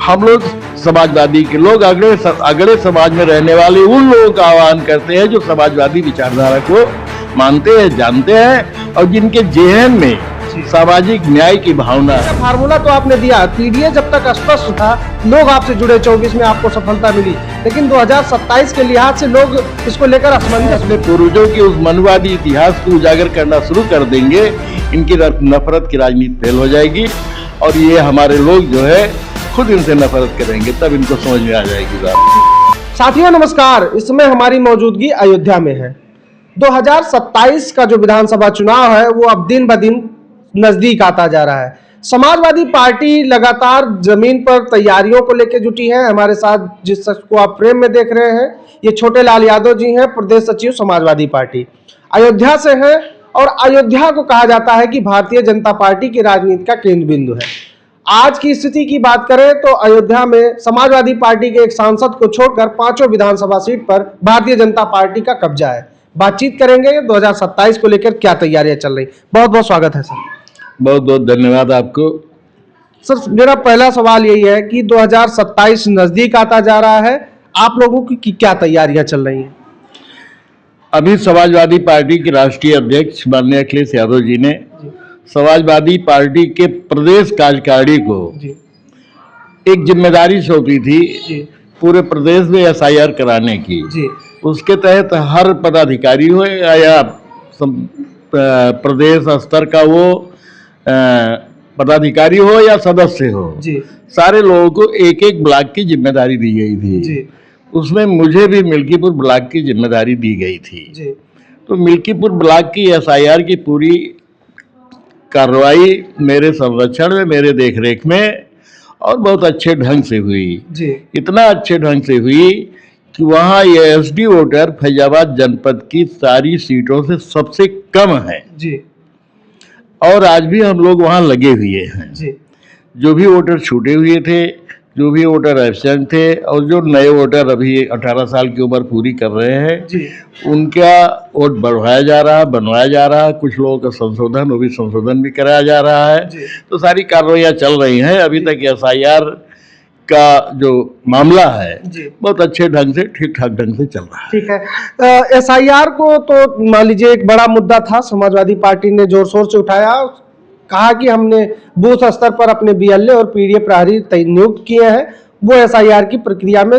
हम लोग समाजवादी के लोग अगड़े समाज में रहने वाले उन लोगों का आह्वान करते हैं जो समाजवादी विचारधारा को मानते हैं, जानते हैं और जिनके जेहन में सामाजिक न्याय की भावना है। फार्मूला तो आपने दिया, पीडीए जब तक स्पष्ट था, लोग आपसे जुड़े, 24 में आपको सफलता मिली, लेकिन 2027 के लिहाज से लोग इसको लेकर असमंजस। अपने पूर्वजों के उस मनुवादी इतिहास को उजागर करना शुरू कर देंगे, इनकी नफरत की राजनीति फेल हो जाएगी और ये हमारे लोग जो है खुद इनसे नफरत करेंगे, तब इनको समझ में आ जाएगी बात। साथियों नमस्कार, इस समय हमारी मौजूदगी अयोध्या में है। 2027 का जो विधानसभा चुनाव है वो अब दिन ब दिन नजदीक आता जा रहा है। समाजवादी पार्टी लगातार जमीन पर तैयारियों को लेकर जुटी है। हमारे साथ जिस शख्स को आप फ्रेम में देख रहे हैं, ये छोटे लाल यादव जी हैं, प्रदेश सचिव समाजवादी पार्टी, अयोध्या से हैं और अयोध्या को कहा जाता है कि भारतीय जनता पार्टी की राजनीति का केंद्र बिंदु है। आज की स्थिति की बात करें तो अयोध्या में समाजवादी पार्टी के एक सांसद को छोड़कर 5 विधानसभा सीट पर भारतीय जनता पार्टी का कब्जा है। बातचीत करेंगे 2027 को लेकर क्या तैयारियां चल रही। बहुत बहुत स्वागत है सर। बहुत बहुत धन्यवाद आपको। सर मेरा पहला सवाल यही है कि 2027 नजदीक आता जा रहा है, आप लोगों की क्या तैयारियां चल रही हैं? अभी समाजवादी पार्टी के राष्ट्रीय अध्यक्ष माननीय अखिलेश यादव जी ने समाजवादी पार्टी के प्रदेश कार्यकारिणी को एक जिम्मेदारी सौंपी थी पूरे प्रदेश में एसआईआर कराने की। उसके तहत हर पदाधिकारी हो या प्रदेश स्तर का वो पदाधिकारी हो या सदस्य हो, सारे लोगों को एक एक ब्लॉक की जिम्मेदारी दी गई थी। उसमें मुझे भी मिल्कीपुर ब्लॉक की जिम्मेदारी दी गई थी। तो मिल्कीपुर ब्लॉक की एसआईआर की पूरी कार्रवाई मेरे संरक्षण में, मेरे देखरेख में और बहुत अच्छे ढंग से हुई। इतना अच्छे ढंग से हुई कि वहाँ ये एसडी वोटर फैजाबाद जनपद की सारी सीटों से सबसे कम है और आज भी हम लोग वहाँ लगे हुए हैं। जो भी वोटर छूटे हुए थे, जो भी वोटर एब्सेंट थे और जो नए वोटर अभी 18 साल की उम्र पूरी कर रहे हैं, उनका वोट बढ़वाया जा रहा, बनवाया जा रहा। कुछ लोगों का संशोधन, वो भी संशोधन भी कराया जा रहा है। तो सारी कार्रवाइयाँ चल रही हैं। अभी तक एसआईआर का जो मामला है बहुत अच्छे ढंग से, ठीक ठाक ढंग से चल रहा है। ठीक है। एसआईआर को तो मान लीजिए एक बड़ा मुद्दा था, समाजवादी पार्टी ने जोर शोर से उठाया, कहा कि हमने बूथ स्तर पर अपने बीएलओ और पीडीए प्रहरी नियुक्त किए हैं, वो एसआईआर की प्रक्रिया में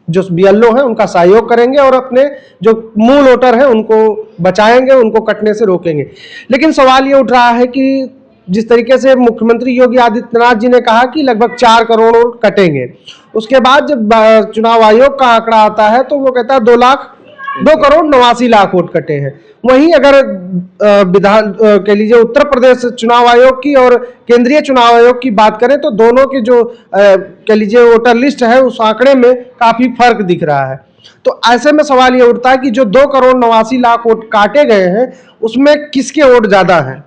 जो बीएलओ हैं उनका सहयोग करेंगे और अपने जो मूल वोटर हैं उनको बचाएंगे, उनको कटने से रोकेंगे। लेकिन सवाल ये उठ रहा है कि जिस तरीके से मुख्यमंत्री योगी आदित्यनाथ जी ने कहा कि लगभग 4 करोड़ वोट कटेंगे, उसके बाद जब चुनाव आयोग का आंकड़ा आता है तो वो कहता है 2 करोड़ 89 लाख वोट कटे हैं। वहीं अगर विधान कह लीजिए उत्तर प्रदेश चुनाव आयोग की और केंद्रीय चुनाव आयोग की बात करें तो दोनों की जो कह लीजिए वोटर लिस्ट है उस आंकड़े में काफी फर्क दिख रहा है। तो ऐसे में सवाल ये उठता है कि जो 2 करोड़ 89 लाख वोट काटे गए हैं उसमें किसके वोट ज्यादा है?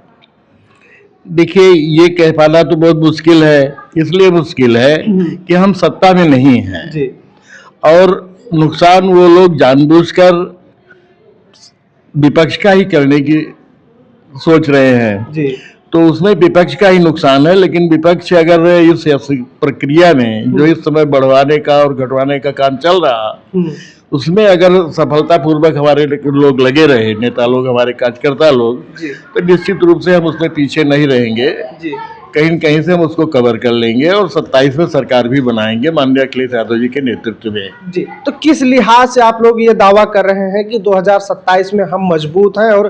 देखिए, ये कह पाना तो बहुत मुश्किल है। इसलिए मुश्किल है कि हम सत्ता में नहीं हैं और नुकसान वो लोग जानबूझकर विपक्ष का ही करने की सोच रहे हैं। तो उसमें विपक्ष का ही नुकसान है। लेकिन विपक्ष अगर इस प्रक्रिया में जो इस समय बढ़वाने का और घटवाने का काम चल रहा, उसमें अगर सफलतापूर्वक हमारे लोग लगे रहे, नेता लोग, हमारे कार्यकर्ता लोग, तो निश्चित रूप से हम उसमें पीछे नहीं रहेंगे। कहीं न कहीं से हम उसको कवर कर लेंगे और 27 में सरकार भी बनाएंगे माननीय अखिलेश यादव जी के नेतृत्व में। तो किस लिहाज से आप लोग ये दावा कर रहे हैं कि 2027 में हम मजबूत हैं और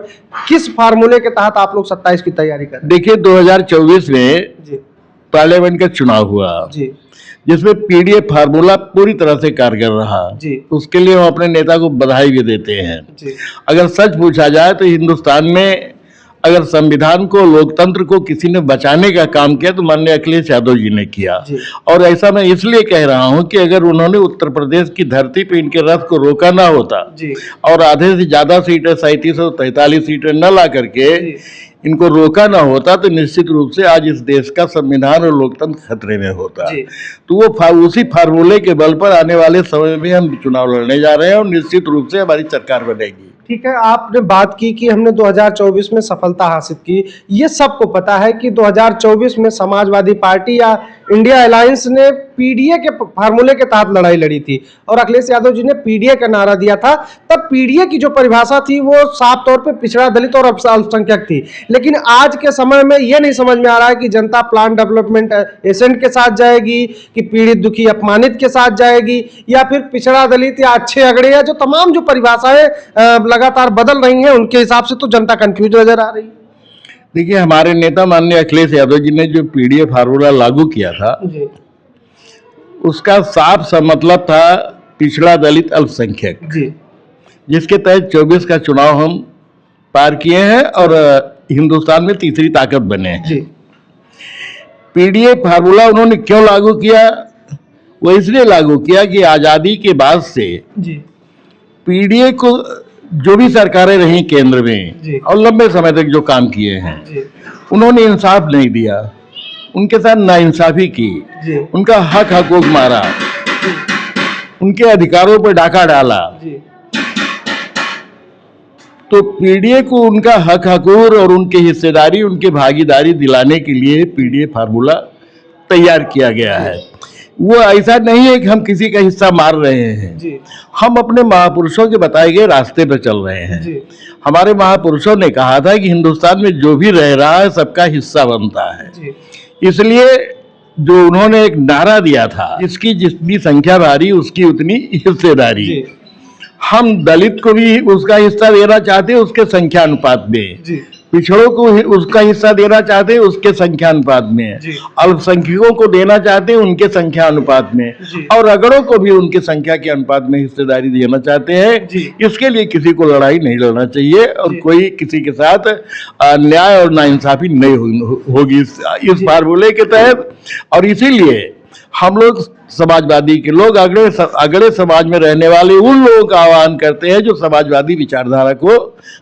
किस फार्मूले के तहत आप लोग 27 की तैयारी कर रहे हैं? देखिए, 2024 में पार्लियामेंट का चुनाव हुआ जिसमें पीडीए फार्मूला पूरी तरह से कारगर रहा। उसके लिए हम अपने नेता को बधाई भी देते हैं। अगर सच पूछा जाए तो हिंदुस्तान में अगर संविधान को, लोकतंत्र को किसी ने बचाने का काम किया तो माननीय अखिलेश यादव जी ने किया। और ऐसा मैं इसलिए कह रहा हूं कि अगर उन्होंने उत्तर प्रदेश की धरती पे इनके रथ को रोका ना होता और आधे से ज्यादा सीटें, 37 और 43 सीटें न ला करके इनको रोका ना होता तो निश्चित रूप से आज इस देश का संविधान और लोकतंत्र खतरे में होता। तो वो उसी फार्मूले के बल पर आने वाले समय में हम चुनाव लड़ने जा रहे हैं और निश्चित रूप से हमारी सरकार बनेगी। ठीक है, आपने बात की कि हमने 2024 में सफलता हासिल की। ये सबको पता है कि 2024 में समाजवादी पार्टी या इंडिया अलायंस ने पीडीए के फार्मूले के तहत लड़ाई लड़ी थी और अखिलेश यादव जी ने पीडीए का नारा दिया था, तब पीडीए की जो परिभाषा थी वो साफ तौर पे पिछड़ा, दलित और अल्पसंख्यक थी। लेकिन आज के समय में ये नहीं समझ में आ रहा है कि जनता प्लान डेवलपमेंट एजेंट के साथ जाएगी, कि पीड़ित दुखी अपमानित के साथ जाएगी, या फिर पिछड़ा दलित या अच्छे अगड़े, या जो तमाम जो परिभाषाएं लगातार बदल रही हैं उनके हिसाब से तो जनता कंफ्यूज नजर आ रही है। देखिए, हमारे नेता माननीय अखिलेश यादव जी ने जो पीडीए फार्मूला लागू किया था जी उसका साफ सा मतलब था पिछड़ा दलित अल्पसंख्यक, जी जिसके तहत 24 का चुनाव हम पार किए हैं और हिंदुस्तान में तीसरी ताकत बने हैं। जी पीडीए फार्मूला उन्होंने क्यों लागू किया? वो इसलिए लागू किया कि आजादी के बाद से जी पीडीए को जो भी सरकारें रही केंद्र में और लंबे समय तक जो काम किए हैं जी उन्होंने इंसाफ नहीं दिया, उनके साथ नाइंसाफी की, जी उनका हक हकूक मारा, उनके अधिकारों पर डाका डाला। जी तो पीडीए को उनका हक हकूक और उनकी हिस्सेदारी, उनकी भागीदारी दिलाने के लिए पीडीए फार्मूला तैयार किया गया है। वो ऐसा नहीं है कि हम किसी का हिस्सा मार रहे हैं जी हम अपने महापुरुषों के बताए गए रास्ते पर चल रहे हैं। जी हमारे महापुरुषों ने कहा था कि हिंदुस्तान में जो भी रह रहा है सबका हिस्सा बनता है। जी इसलिए जो उन्होंने एक नारा दिया था, जिसकी जितनी संख्या भारी उसकी उतनी हिस्सेदारी, जी हम दलित को भी उसका हिस्सा देना चाहते हैं उसके संख्या अनुपात में, जी पिछड़ों को उसका हिस्सा देना चाहते हैं उसके संख्या अनुपात में, जी अल्पसंख्यकों को देना चाहते हैं उनके संख्या अनुपात में, जी और अगड़ों को भी उनके संख्या के अनुपात में हिस्सेदारी देना चाहते हैं। जी इसके लिए किसी को लड़ाई नहीं लड़ना चाहिए और जी कोई किसी के साथ अन्याय और नाइंसाफी नहीं होगी इस फार्मूले के तहत। और इसीलिए हम लोग समाजवादी के लोग अगड़े समाज में रहने वाले उन लोगों का आह्वान करते हैं जो समाजवादी विचारधारा को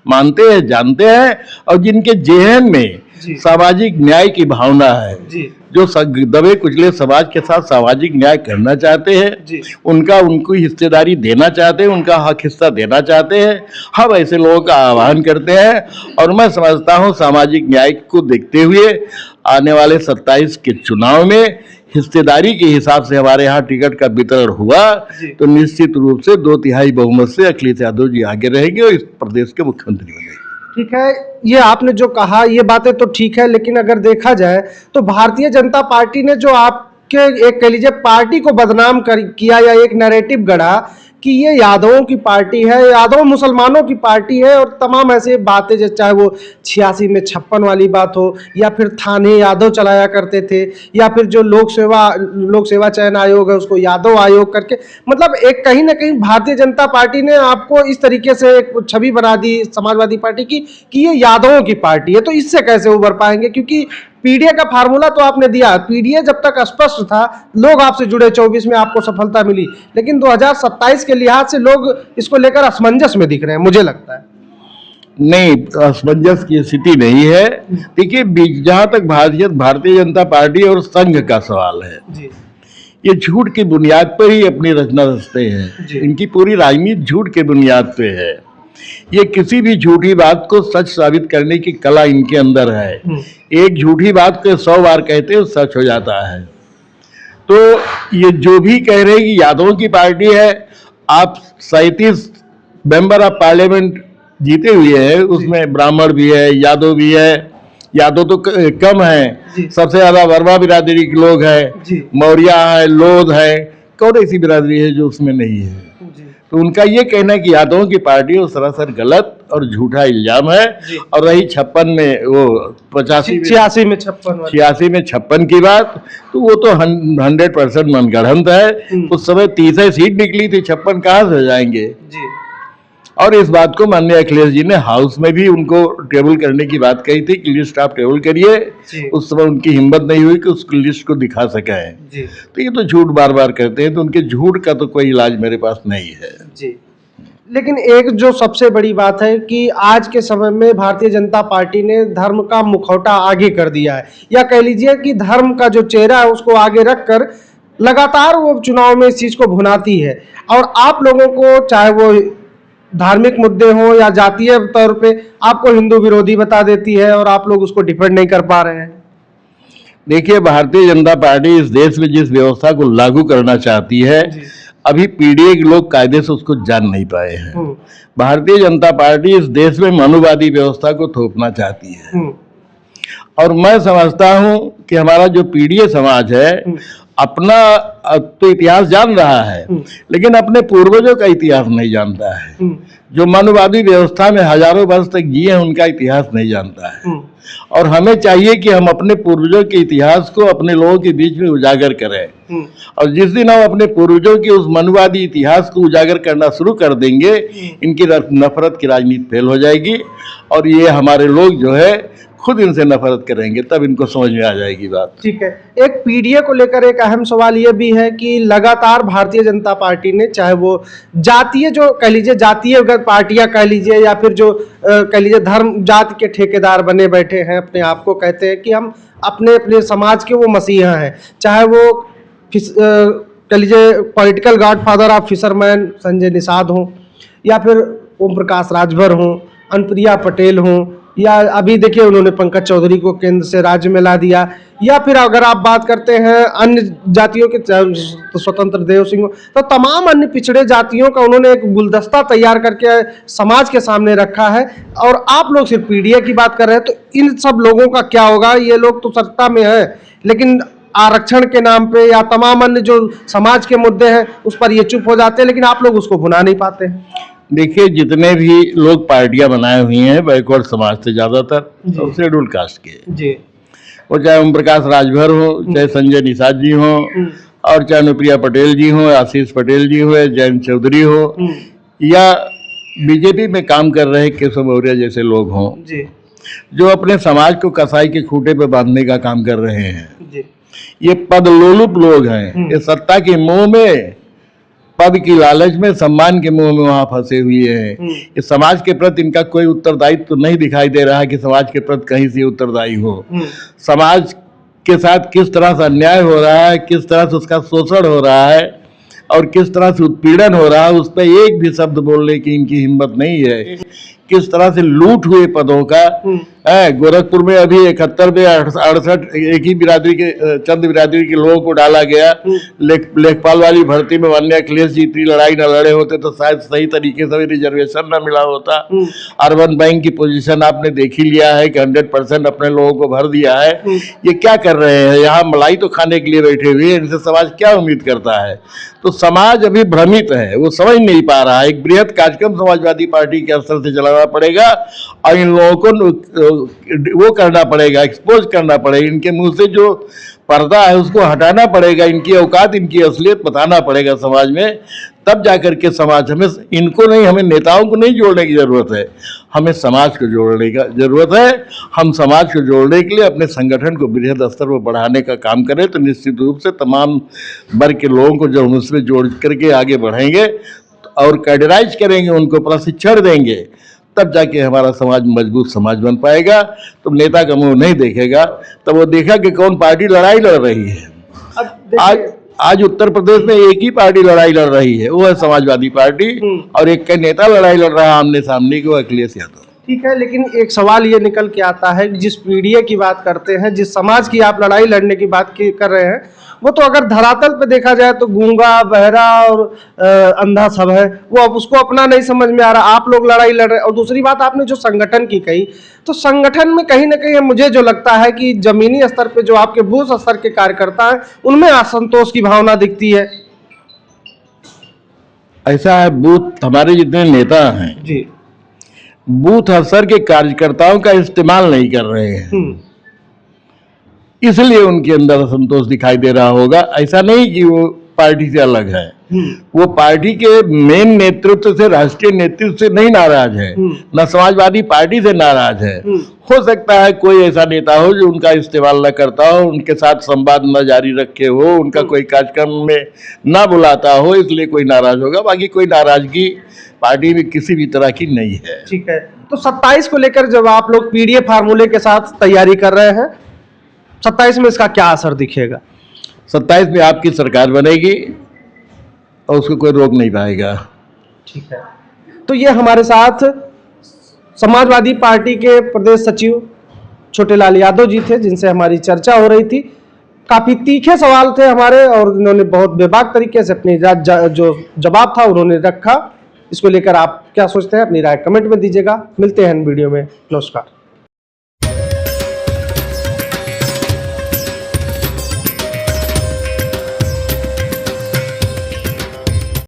मानते हैं, जानते हैं और जिनके जेहन में जी सामाजिक न्याय की भावना है, जी जो दबे कुचले समाज के साथ सामाजिक न्याय करना चाहते हैं, जी उनको हिस्सेदारी देना चाहते हैं, उनका हक हिस्सा देना चाहते हैं। हम ऐसे लोगों का आह्वान करते हैं और मैं समझता हूं सामाजिक न्याय को देखते हुए आने वाले 27 के चुनाव में हिस्सेदारी के हिसाब से हमारे यहाँ टिकट का वितरण हुआ तो निश्चित रूप से 2/3 बहुमत से अखिलेश यादव जी आगे रहेंगे और इस प्रदेश के मुख्यमंत्री बनेंगे। ठीक है, ये आपने जो कहा ये बातें तो ठीक है, लेकिन अगर देखा जाए तो भारतीय जनता पार्टी ने जो आपके एक कह लीजिए पार्टी को बदनाम किया या एक नैरेटिव गढ़ा कि ये यादवों की पार्टी है, यादव मुसलमानों की पार्टी है, और तमाम ऐसे बातें जैसे चाहे वो 86 में 56 वाली बात हो, या फिर थाने यादव चलाया करते थे, या फिर जो लोक सेवा चयन आयोग है उसको यादव आयोग करके, मतलब एक कहीं ना कहीं भारतीय जनता पार्टी ने आपको इस तरीके से एक छवि बना दी समाजवादी पार्टी की कि ये यादवों की पार्टी है। तो इससे कैसे उबर पाएंगे? क्योंकि पीडीए का फार्मूला तो आपने दिया, पीडीए जब तक स्पष्ट था लोग आपसे जुड़े, 24 में आपको सफलता मिली, लेकिन 2027 के लिहाज से लोग इसको लेकर असमंजस में दिख रहे हैं, मुझे लगता है। नहीं, असमंजस की स्थिति नहीं है। देखिए, जहां तक भारतीय जनता पार्टी और संघ का सवाल है जी ये झूठ की बुनियाद पर ही अपनी रचना रचते हैं। इनकी पूरी राजनीति झूठ के बुनियाद पे है। ये किसी भी झूठी बात को सच साबित करने की कला इनके अंदर है। एक झूठी बात को 100 बार कहते हैं सच हो जाता है। तो ये जो भी कह रहे हैं कि यादवों की पार्टी है, आप 37 मेंबर ऑफ पार्लियामेंट जीते हुए हैं, उसमें ब्राह्मण भी है, यादव भी है। यादव तो कम है, सबसे ज्यादा वर्मा बिरादरी के लोग हैं, मौर्य है, लोध है, कौन ऐसी बिरादरी है जो उसमें नहीं है? तो उनका ये कहना है कि यादवों की पार्टी वो सरासर गलत और झूठा इल्जाम है। और रही 56 में वो 86 में 56 की बात, तो वो तो 100% मनगढ़ंत है। उस समय 30 सीट निकली थी, 56 कहाँ से हो जाएंगे? और इस बात को माननीय अखिलेश जी ने हाउस में भी उनको टेबल करने की बात कही थी कि लिस्ट आप टेबल करिए। उस समय उनकी हिम्मत नहीं हुई कि उस लिस्ट को दिखा सके। तो ये तो झूठ बार बार करते हैं, तो उनके झूठ का तो कोई इलाज मेरे पास नहीं है जी। लेकिन एक जो सबसे बड़ी बात है कि आज के समय में भारतीय जनता पार्टी ने धर्म का मुखौटा आगे कर दिया है, या कह लीजिए कि धर्म का जो चेहरा है उसको आगे रखकर लगातार वो चुनाव में इस चीज को भुनाती है, और आप लोगों को चाहे वो धार्मिक मुद्दे हो या जातीय तौर पे आपको हिंदू विरोधी बता देती है और आप लोग उसको डिफेंड नहीं कर पा रहे हैं। देखिए, भारतीय जनता पार्टी इस देश में जिस व्यवस्था को लागू करना चाहती है, अभी पीडीए के लोग कायदे से उसको जान नहीं पाए हैं। भारतीय जनता पार्टी इस देश में मनुवादी व्यवस्था को थोपना चाहती है, और मैं समझता हूं कि हमारा जो पीडीए समाज है अपना तो इतिहास जान रहा है, लेकिन अपने पूर्वजों का इतिहास नहीं जानता है। जो मनुवादी व्यवस्था में हजारों वर्ष तक जिए हैं उनका इतिहास नहीं जानता है, और हमें चाहिए कि हम अपने पूर्वजों के इतिहास को अपने लोगों के बीच में उजागर करें। और जिस दिन हम अपने पूर्वजों के उस मनुवादी इतिहास को उजागर करना शुरू कर देंगे, इनकी नफरत की राजनीति फेल हो जाएगी, और ये हमारे लोग जो है खुद इनसे नफरत करेंगे, तब इनको समझ में आ जाएगी बात। ठीक है। एक पीडीए को लेकर एक अहम सवाल ये भी है कि लगातार भारतीय जनता पार्टी ने, चाहे वो जातीय, जो कह लीजिए जातीय पार्टियां कह लीजिए, या फिर जो कह लीजिए धर्म जाति के ठेकेदार बने बैठे हैं, अपने आप को कहते हैं कि हम अपने अपने समाज के वो मसीहा हैं, चाहे वो कह लीजिए political godfather of fisherman Sanjay Nishad हों, या फिर ओम प्रकाश राजभर हों, अनुप्रिया पटेल हों, या अभी देखिए उन्होंने पंकज चौधरी को केंद्र से राज्य में ला दिया, या फिर अगर आप बात करते हैं अन्य जातियों के, तो स्वतंत्र देव सिंह, तो तमाम अन्य पिछड़े जातियों का उन्होंने एक गुलदस्ता तैयार करके समाज के सामने रखा है। और आप लोग सिर्फ पीडीए की बात कर रहे हैं, तो इन सब लोगों का क्या होगा? ये लोग तो सत्ता में है, लेकिन आरक्षण के नाम पे या तमाम अन्य जो समाज के मुद्दे हैं उस पर ये चुप हो जाते हैं, लेकिन आप लोग उसको भुना नहीं पाते। देखिए, जितने भी लोग पार्टियां बनाए हुई हैं बैकवर्ड समाज से, ज्यादातर शेड्यूल कास्ट के जी, और चाहे ओम प्रकाश राजभर हो, चाहे संजय निषाद जी हो, और चाहे अनुप्रिया पटेल जी हो, आशीष पटेल जी हो, जयंत चौधरी हो, या बीजेपी में काम कर रहे केशव मौर्य जैसे लोग हों, जो अपने समाज को कसाई के खूंटे पे बांधने का काम कर रहे हैं। ये पद लोलुप लोग हैं, ये सत्ता के मोह में, पद की लालच में, सम्मान के मुंह में वहां फंसे हुए हैं। इस समाज के प्रति इनका कोई उत्तरदायित्व तो नहीं दिखाई दे रहा है कि समाज के प्रति कहीं से उत्तरदायी हो। समाज के साथ किस तरह से अन्याय हो रहा है, किस तरह से उसका शोषण हो रहा है, और किस तरह से उत्पीड़न हो रहा है, उस पर एक भी शब्द बोलने की इनकी हिम्मत नहीं है। किस तरह से लूट हुए पदों का, गोरखपुर में अभी 71 में 68 एक ही बिरादरी के, चंद बिरादरी के लोगों को डाला गया। लेखपाल वाली भर्ती में वन्य अखिलेश जी इतनी लड़ाई न लड़े होते तो शायद सही तरीके से रिजर्वेशन न मिला होता। अर्बन बैंक की पोजीशन आपने देख ही लिया है कि 100% अपने लोगों को भर दिया है। ये क्या कर रहे हैं? यहाँ मलाई तो खाने के लिए बैठे हुए हैं, इनसे समाज क्या उम्मीद करता है? तो समाज अभी भ्रमित है, वो समझ नहीं पा रहा है। एक बृहद कार्यक्रम समाजवादी पार्टी के स्तर से चलाना पड़ेगा, और इन लोगों को वो करना पड़ेगा, एक्सपोज करना पड़ेगा। इनके मुंह से जो पर्दा है उसको हटाना पड़ेगा, इनकी औकात, इनकी असलियत बताना पड़ेगा समाज में, तब जाकर के समाज, हमें इनको नहीं, हमें नेताओं को नहीं जोड़ने की जरूरत है, हमें समाज को जोड़ने का जरूरत है। हम समाज को जोड़ने के लिए अपने संगठन को बृहद स्तर पर बढ़ाने का काम करें, तो निश्चित रूप से तमाम वर्ग के लोगों को जब हम उसमें जोड़ करके आगे बढ़ेंगे और कैडराइज करेंगे, उनको प्रशिक्षण देंगे, तब जाके हमारा समाज मजबूत समाज बन पाएगा। तो नेता का मुंह नहीं देखेगा, तब वो देखा कि कौन पार्टी लड़ाई लड़ रही है। आज उत्तर प्रदेश में एक ही पार्टी लड़ाई लड़ रही है, वो है समाजवादी पार्टी, और एक का नेता लड़ाई लड़ रहा है आमने सामने की, वो अखिलेश यादव। ठीक है, लेकिन एक सवाल ये निकल के आता है, जिस पीडीए की बात करते हैं, जिस समाज की आप लड़ाई लड़ने की बात कर रहे हैं, वो तो अगर धरातल पे देखा जाए तो गूंगा, बहरा और अंधा सब है, वो अब उसको अपना नहीं समझ में आ रहा। आप लोग लड़ाई लड़ रहे हैं। और दूसरी बात आपने जो संगठन की कही, तो संगठन में कहीं ना कहीं मुझे जो लगता है कि जमीनी स्तर पे जो आपके बूथ स्तर के कार्यकर्ता हैं, उनमें असंतोष की भावना दिखती है। ऐसा है, बूथ हमारे जितने नेता हैं जी, बूथ स्तर के कार्यकर्ताओं का इस्तेमाल नहीं कर रहे हैं, इसलिए उनके अंदर असंतोष दिखाई दे रहा होगा। ऐसा नहीं कि वो पार्टी से अलग है, वो पार्टी के मेन नेतृत्व से, राष्ट्रीय नेतृत्व से नहीं नाराज है, न समाजवादी पार्टी से नाराज है। हो सकता है कोई ऐसा नेता हो जो उनका इस्तेमाल न करता हो, उनके साथ संवाद न जारी रखे हो, उनका कोई कार्यक्रम में न बुलाता हो, इसलिए कोई नाराज होगा। बाकी कोई नाराजगी पार्टी में किसी भी तरह की नहीं है। ठीक है, तो 27 को लेकर जब आप लोग पीडीए फार्मूले के साथ तैयारी कर रहे हैं, 27 में इसका क्या असर दिखेगा? 27 में आपकी सरकार बनेगी और उसको कोई रोक नहीं पाएगा। ठीक है, तो ये हमारे साथ समाजवादी पार्टी के प्रदेश सचिव छोटेलाल यादव जी थे जिनसे हमारी चर्चा हो रही थी। काफी तीखे सवाल थे हमारे और इन्होंने बहुत बेबाक तरीके से अपनी जो जवाब था उन्होंने रखा। इसको लेकर आप क्या सोचते हैं, अपनी राय कमेंट में दीजिएगा। मिलते हैं वीडियो में, नमस्कार।